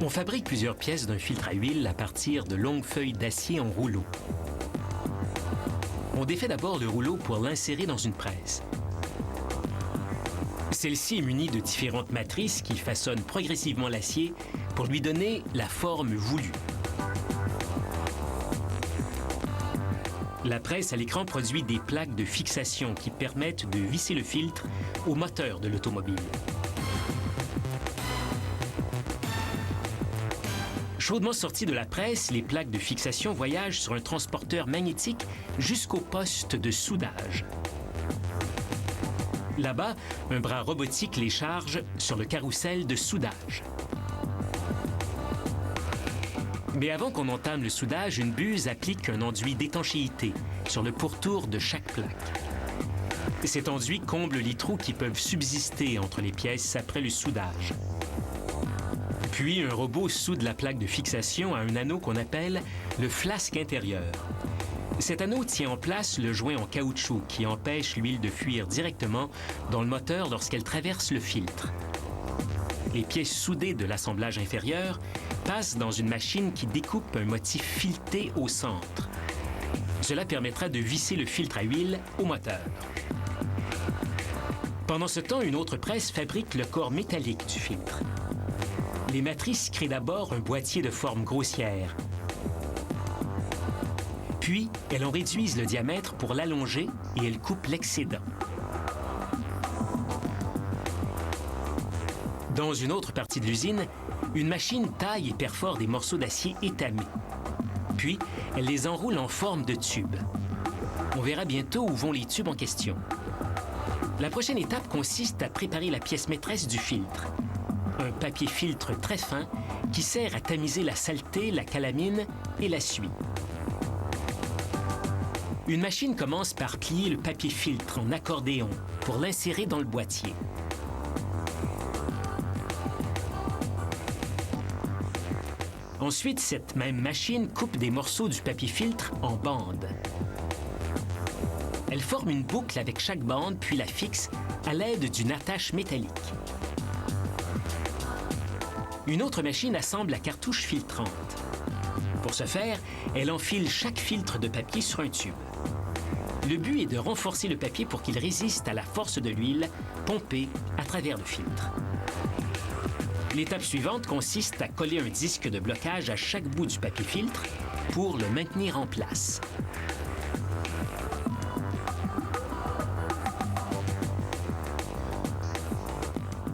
On fabrique plusieurs pièces d'un filtre à huile à partir de longues feuilles d'acier en rouleau. On défait d'abord le rouleau pour l'insérer dans une presse. Celle-ci est munie de différentes matrices qui façonnent progressivement l'acier pour lui donner la forme voulue. La presse à l'écran produit des plaques de fixation qui permettent de visser le filtre au moteur de l'automobile. Chaudement sorties de la presse, les plaques de fixation voyagent sur un transporteur magnétique jusqu'au poste de soudage. Là-bas, un bras robotique les charge sur le carrousel de soudage. Mais avant qu'on entame le soudage, une buse applique un enduit d'étanchéité sur le pourtour de chaque plaque. Cet enduit comble les trous qui peuvent subsister entre les pièces après le soudage. Puis, un robot soude la plaque de fixation à un anneau qu'on appelle le flasque intérieur. Cet anneau tient en place le joint en caoutchouc qui empêche l'huile de fuir directement dans le moteur lorsqu'elle traverse le filtre. Les pièces soudées de l'assemblage inférieur passent dans une machine qui découpe un motif fileté au centre. Cela permettra de visser le filtre à huile au moteur. Pendant ce temps, une autre presse fabrique le corps métallique du filtre. Les matrices créent d'abord un boîtier de forme grossière. Puis, elles en réduisent le diamètre pour l'allonger et elles coupent l'excédent. Dans une autre partie de l'usine, une machine taille et perfore des morceaux d'acier étamés. Puis, elle les enroule en forme de tubes. On verra bientôt où vont les tubes en question. La prochaine étape consiste à préparer la pièce maîtresse du filtre. Un papier filtre très fin qui sert à tamiser la saleté, la calamine et la suie. Une machine commence par plier le papier filtre en accordéon pour l'insérer dans le boîtier. Ensuite, cette même machine coupe des morceaux du papier filtre en bandes. Elle forme une boucle avec chaque bande puis la fixe à l'aide d'une attache métallique. Une autre machine assemble la cartouche filtrante. Pour ce faire, elle enfile chaque filtre de papier sur un tube. Le but est de renforcer le papier pour qu'il résiste à la force de l'huile pompée à travers le filtre. L'étape suivante consiste à coller un disque de blocage à chaque bout du papier filtre pour le maintenir en place.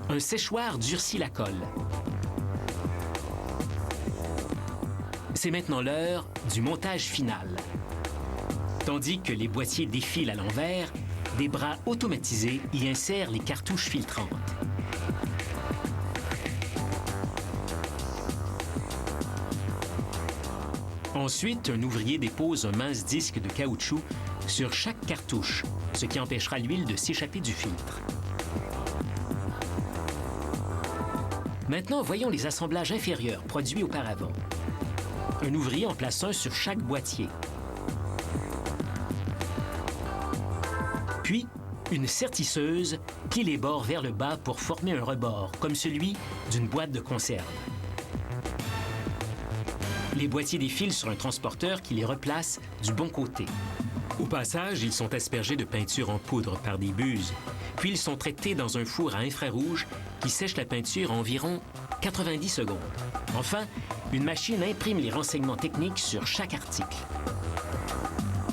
Un séchoir durcit la colle. C'est maintenant l'heure du montage final. Tandis que les boîtiers défilent à l'envers, des bras automatisés y insèrent les cartouches filtrantes. Ensuite, un ouvrier dépose un mince disque de caoutchouc sur chaque cartouche, ce qui empêchera l'huile de s'échapper du filtre. Maintenant, voyons les assemblages inférieurs produits auparavant. Un ouvrier en place un sur chaque boîtier. Puis, une sertisseuse plie les bords vers le bas pour former un rebord, comme celui d'une boîte de conserve. Les boîtiers défilent sur un transporteur qui les replace du bon côté. Au passage, ils sont aspergés de peinture en poudre par des buses, puis ils sont traités dans un four à infrarouge qui sèche la peinture en environ 90 secondes. Enfin, une machine imprime les renseignements techniques sur chaque article.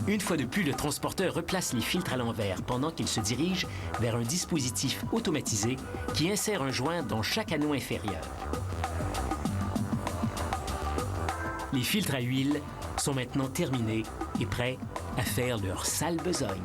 Une fois de plus, le transporteur replace les filtres à l'envers pendant qu'il se dirige vers un dispositif automatisé qui insère un joint dans chaque anneau inférieur. Les filtres à huile sont maintenant terminés et prêts à faire leur sale besogne.